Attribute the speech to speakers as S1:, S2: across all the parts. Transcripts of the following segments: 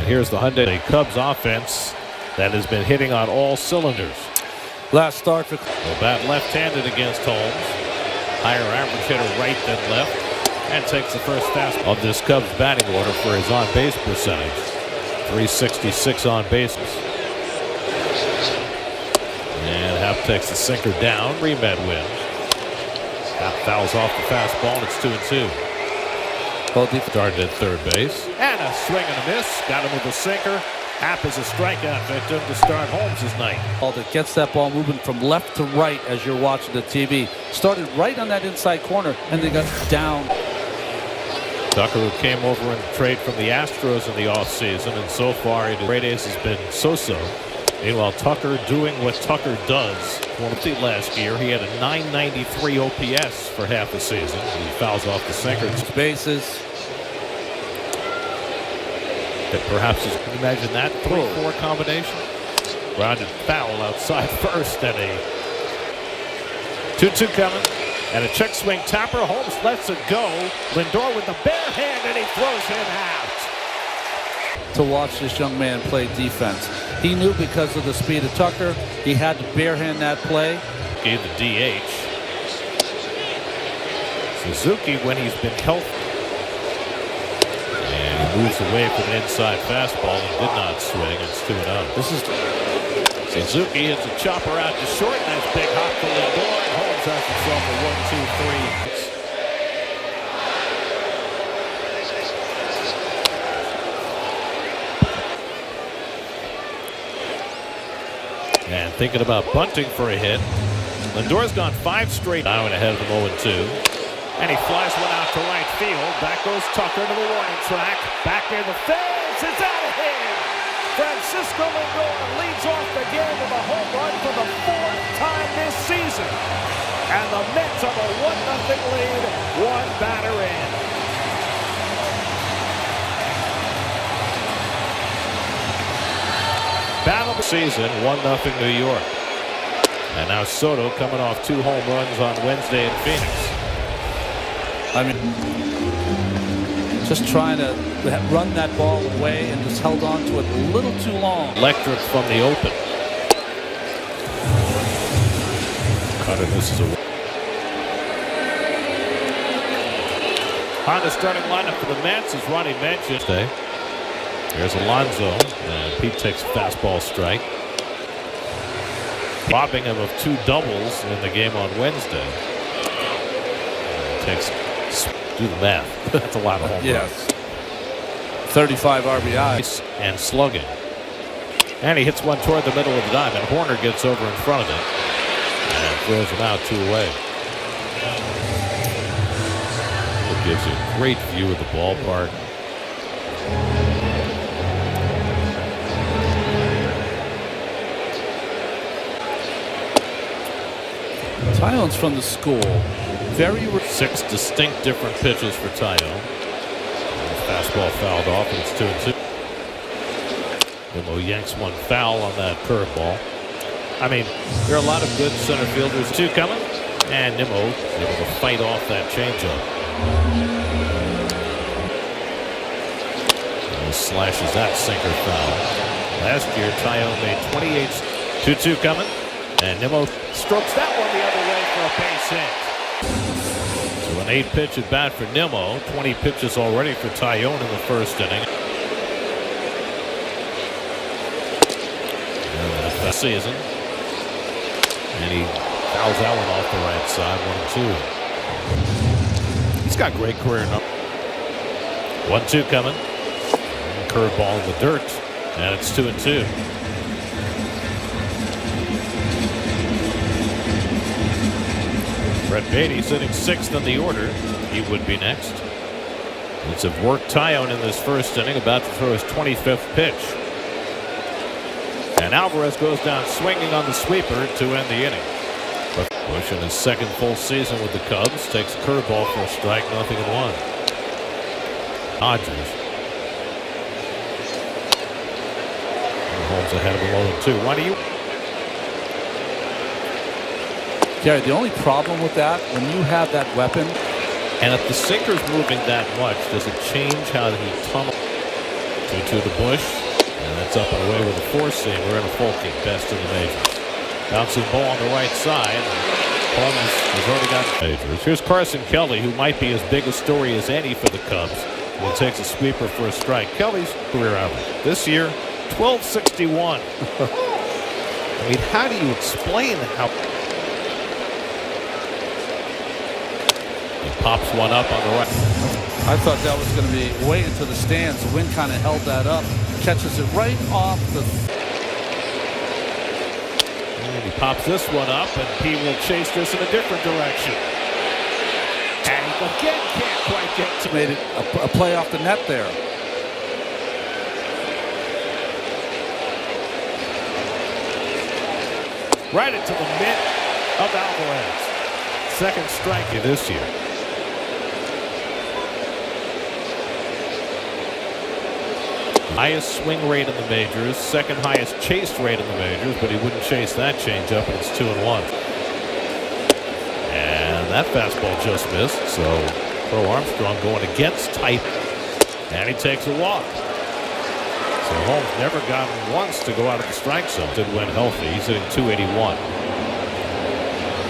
S1: Here's the Hyundai Cubs offense that has been hitting on all cylinders.
S2: Last start for
S1: Will bat left-handed against Holmes. Higher average hitter right than left. And takes the first fastball of this Cubs batting order for his on-base percentage. 366 on bases. And Happ takes the sinker down. Remed wins. Happ fouls off the fastball, and it's 2-2. Started at third base. And a swing and a miss. Got him with a sinker. Happ is a strikeout victim to start Holmes' night.
S2: that gets that ball moving from left to right as you're watching the TV. Started right on that inside corner, and they got down.
S1: Tucker, who came over in trade from the Astros in the offseason, and so far the Great Ace has been so-so. Meanwhile, Tucker doing what Tucker does. Last year, he had a .993 OPS for half the season. He fouls off the sinker.
S2: Bases.
S1: Perhaps, can you imagine that 3-4 combination? Grounded foul outside first, and a 2-2 coming. And a check swing tapper. Holmes lets it go. Lindor with the bare hand, and he throws him out.
S2: To watch this young man play defense. He knew because of the speed of Tucker, he had to barehand that play.
S1: Gave the DH. Suzuki, when he's been healthy. And he moves away from an inside fastball and did not swing. It's 2-0.
S2: This is
S1: Suzuki hits a chopper out to short, and that's big hop for Lindor. And Holmes has himself a 1-2-3. And thinking about bunting for a hit. Lindor's gone 5 straight now and ahead of him 0-2. And he flies one out to right field. Back goes Tucker to the warning track. Back near the fence. It's out of here. Francisco Lindor leads off the game with a home run for the 4th time this season. And the Mets have a 1-0 lead, one batter in. Battle of the season, 1-0 New York. And now Soto coming off 2 home runs on Wednesday in Phoenix.
S2: I mean, just trying to run that ball away and just held on to it a little too long.
S1: Electric from the open. Cutter misses a. On the starting lineup for the Mets, as Ronnie mentioned. Here's Alonso, and Pete takes a fastball strike. Robbing him of 2 doubles in the game on Wednesday. Takes. Do the math. That's a lot of home runs.
S2: Yes. 35 RBIs.
S1: And slugging. And he hits one toward the middle of the diamond. Horner gets over in front of it. And throws him out 2 away. It gives you a great view of the ballpark.
S2: Tyone's from the school. Very
S1: 6 distinct different pitches for Tyone. Fastball fouled off, and it's 2-2. Nimmo yanks one foul on that curveball. I mean, there are a lot of good center fielders. 2 coming, and Nimmo able to fight off that changeup. And he slashes that sinker foul. Last year, Tyone made 28. 2-2 coming, and Nimmo strokes that one the other way for a base hit. So an 8-pitch at bat for Nimmo. 20 pitches already for Tyone in the first inning. And that's the season. And he fouls that one off the right side. 1-2. He's got great career numbers. 1-2 coming. Curveball in the dirt. And it's 2-2. Brett Beatty sitting 6th in the order. He would be next. It's have worked Tyone in this first inning, about to throw his 25th pitch. And Alvarez goes down swinging on the sweeper to end the inning. Bush in his 2nd full season with the Cubs takes a curveball for a strike, 0-1. Dodgers. Holmes ahead of him 0-2. Why do you?
S2: Gary, the only problem with that, when you have that weapon.
S1: And if the sinker's moving that much, does it change how he tunnels to 2-2 to Bush. And that's up and away with a four-seamer and a Folke, best in the majors. Bouncing ball on the right side. Holmes has already got majors. Here's Carson Kelly, who might be as big a story as any for the Cubs. And he takes a sweeper for a strike. Kelly's career average this year, 1261. I mean, how do you explain how... He pops one up on the right.
S2: I thought that was going to be way into the stands. The wind kind of held that up. Catches it right off the...
S1: And he pops this one up, and he will chase this in a different direction. And he again can't quite get to...
S2: Made it a play off the net there.
S1: Right into the mitt of Alvarez. Second strike this year. Highest swing rate in the majors, second highest chase rate in the majors, but he wouldn't chase that changeup, and it's 2-1. And that fastball just missed, so Crow Armstrong going against type, and he takes a walk. So Holmes never got him once to go out of the strike zone. Did win healthy. He's hitting 281.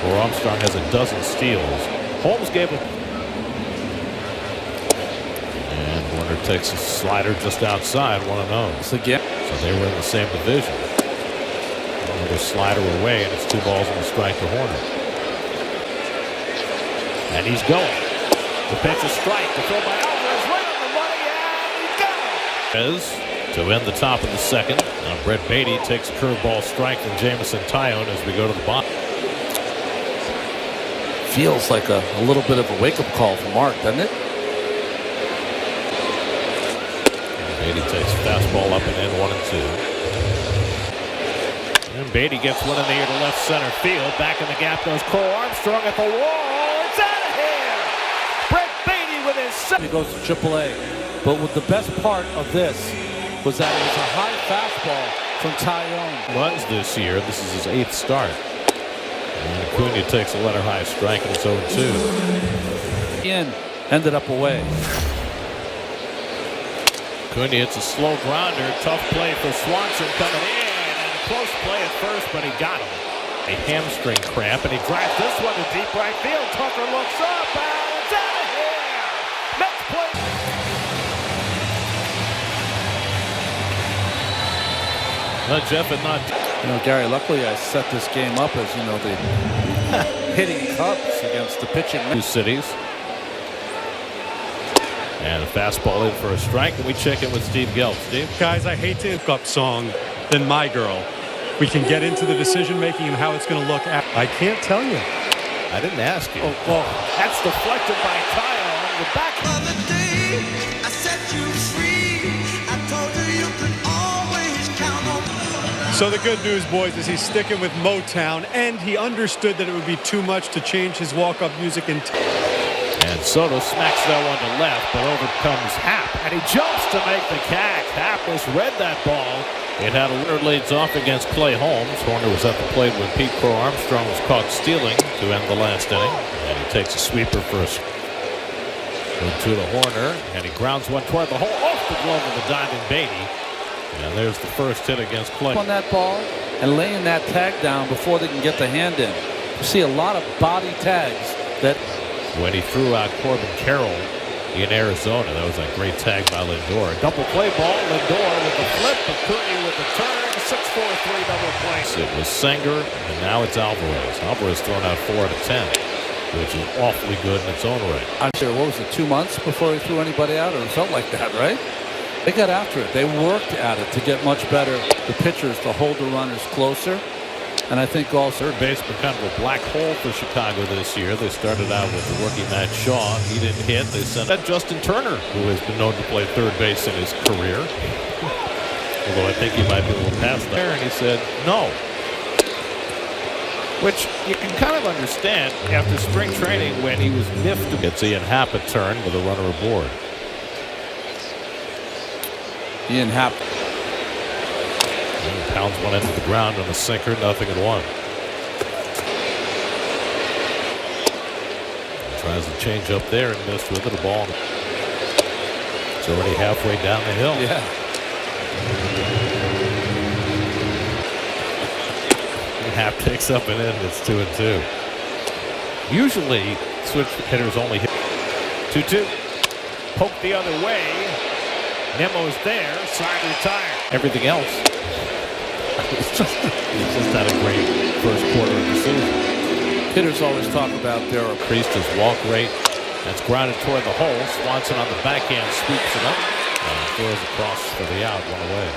S1: Crow Armstrong has a dozen steals. Holmes gave him. Warner takes a slider just outside, 1-0.
S2: Again.
S1: So they were in the same division. Another slider away, and it's 2 balls and a strike to Horner. And he's going. The pitch is strike. The throw by Alvarez right on the money, and he got it. To end the top of the second. Now Brett Beatty takes a curveball strike from Jamison Tyone as we go to the bottom.
S2: Feels like a little bit of a wake-up call for Mark, doesn't it?
S1: Beatty takes fastball up and in, 1-2. And Beatty gets one in the air to left center field. Back in the gap goes Crow Armstrong at the wall. It's out of here. Brett Beatty with his second.
S2: He goes to AAA. But with the best part of this was that it was a high fastball from Tyone.
S1: Runs this year. This is his 8th start. And Acuna takes a letter high strike, and it's 0-2.
S2: Ended up away.
S1: Acuna hits a slow grounder. Tough play for Swanson coming in. And a close play at first, but he got him. A hamstring cramp, and he drives this one to deep right field. Tucker looks up, and it's out of here. Mets play. Jeff had not.
S2: You know, Gary, luckily I set this game up as, you know, the hitting Cubs against the pitching.
S1: Two cities. And a fastball in for a strike, and we check in with Steve Gelb. Steve?
S3: Guys, I hate to up song than My Girl. We can get into the decision-making and how it's going to look. I can't tell you.
S1: I didn't ask you.
S2: Oh.
S1: That's deflected by Kyle on the back.
S4: On the day I set you free, I told you could always count on.
S3: So the good news, boys, is he's sticking with Motown, and he understood that it would be too much to change his walk-up music and
S1: Soto smacks that one to left, but overcomes Happ, and he jumps to make the catch. Happ misread that ball. It had a weird leads off against Clay Holmes. Horner was at the plate when Pete Crow Armstrong was caught stealing to end the last inning, and he takes a sweeper for a to the Horner, and he grounds one toward the hole off the glove of the diving Beatty. And there's the first hit against Clay.
S2: On that ball and laying that tag down before they can get the hand in. You see a lot of body tags that.
S1: When he threw out Corbin Carroll in Arizona, that was a great tag by Lindor. Double play ball, Lindor with the flip, Acuna with the turn, 6-4-3 double play. It was Senger, and now it's Alvarez. Alvarez thrown out 4 out of 10, which is awfully good in its own right.
S2: I'm sure, what was it, 2 months before he threw anybody out, or it felt like that, right? They got after it. They worked at it to get much better. The pitchers to hold the runners closer. And I think also
S1: third baseman kind of a black hole for Chicago this year. They started out with the rookie Matt Shaw. He didn't hit. They sent out Justin Turner, who has been known to play third base in his career. Although I think he might be a little past there. And he said no. Which you can kind of understand after spring training when he was miffed. Gets Ian Happ a turn with a runner aboard.
S2: Ian Happ.
S1: Pounds one into the ground on a sinker, 0-1. Tries to change up there and missed with it. A ball. It's already halfway down the hill.
S2: Yeah.
S1: Happ picks up an end. It's 2-2. Usually, switch hitters only hit 2-2. Poke the other way. Nemo's there. Side retired. Everything else. He's just had a great first quarter of the season.
S2: Hitters always talk about their
S1: increased his walk rate. That's grounded toward the hole. Swanson on the backhand sweeps it up and throws across for the out, one away.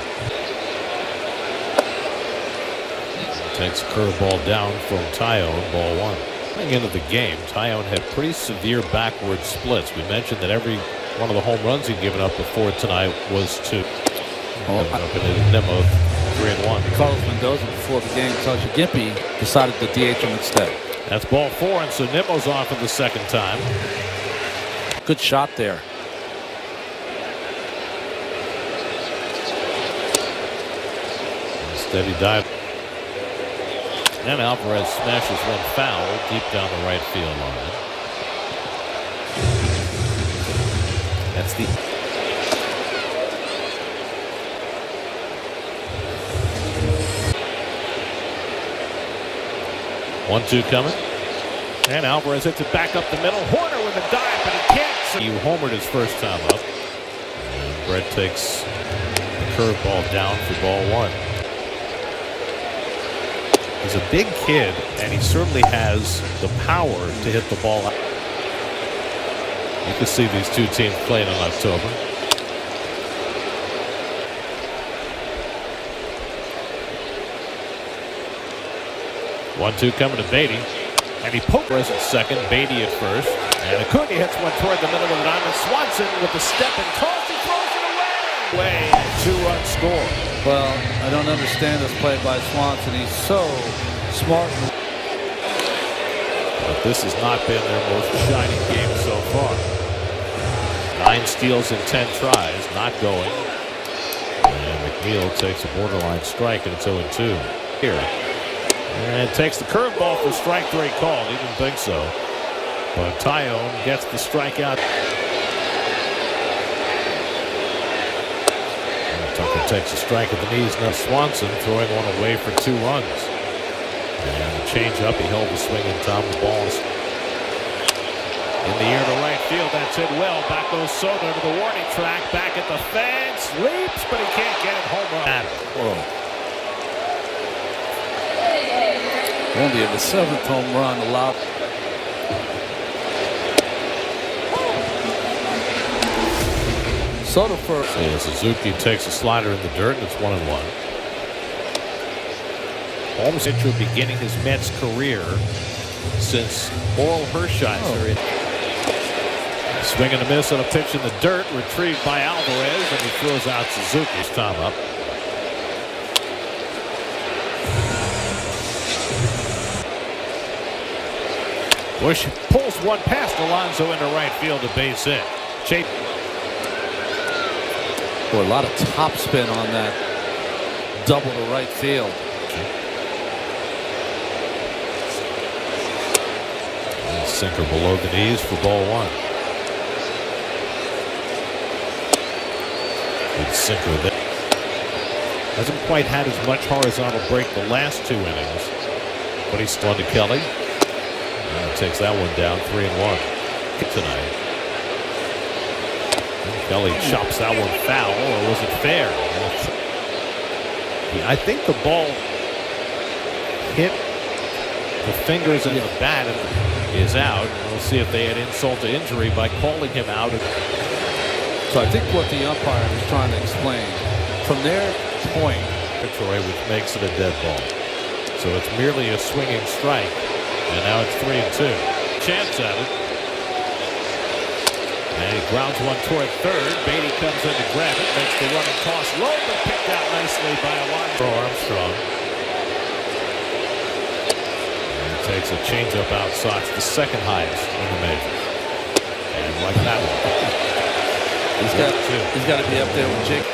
S1: Takes a curveball down from Tyone, ball one. Coming into the game, Tyone had pretty severe backward splits. We mentioned that every one of the home runs he'd given up before tonight was to up into Nemo 3-1.
S2: Carlos Mendoza before the game tells you Gimpy decided to DH him instead.
S1: That's ball four, and so Nemo's off for the second time.
S2: Good shot there.
S1: Steady dive. And Alvarez smashes one foul deep down the right field line. That's the 1-2 coming. And Alvarez hits it back up the middle. Horner with a dive, but he can't. He homered his first time up. And Brett takes the curveball down for ball one. He's a big kid, and he certainly has the power to hit the ball out. You can see these two teams playing in October. One-two coming to Beatty, and he poked at second. Beatty at first, and Acuna hits one toward the middle of the diamond. Swanson with the step and toss, he throws it away. Two-run score.
S2: Well, I don't understand this play by Swanson. He's so smart.
S1: But this has not been their most shining game so far. 9 steals in 10 tries, not going. And McNeil takes a borderline strike, and it's 0-2 here. And takes the curveball for strike three called. He didn't think so. But Tyone gets the strikeout. Tucker takes a strike at the knees. Now Swanson throwing one away for 2 runs. And the change up, he held the swing in time. The ball is in the air to right field. That's hit well. Back goes Soto to the warning track. Back at the fence. Leaps, but he can't get it. Home run.
S2: Whoa. Only the 7th home run allowed. Soto first.
S1: Yeah, Suzuki takes a slider in the dirt, and it's 1-1. Holmes pitcher beginning his Mets career since Oral Hershiser. Swing and a miss on a pitch in the dirt, retrieved by Alvarez, and he throws out Suzuki's time up. Bush pulls one past Alonso into right field, a base hit.
S2: Boy, a lot of top spin on that double to right field.
S1: Sinker below the knees for ball one. Good sinker there. Hasn't quite had as much horizontal break the last 2 innings, but he's still to Kelly. Takes that one down, 3-1 tonight. Kelly chops that one foul, or was it fair? I think the ball hit the fingers and the bat and is out. We'll see if they had insult to injury by calling him out.
S2: So I think what the umpire is trying to explain from their point,
S1: which makes it a dead ball. So it's merely a swinging strike. And now it's 3-2. Chance at it. And he grounds one toward third. Beatty comes in to grab it. Makes the running toss low, but picked out nicely by Armstrong. And he takes a changeup outside. It's the second highest in the majors. And like that one.
S2: He's got to be up there with Jake.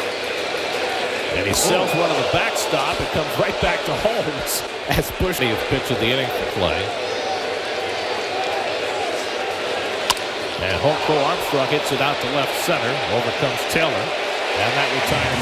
S1: And he sells one of the backstop. It comes right back to Holmes as Bush has pitch of the inning for play. And Armstrong hits it out to left center. Overcomes Taylor. And that retires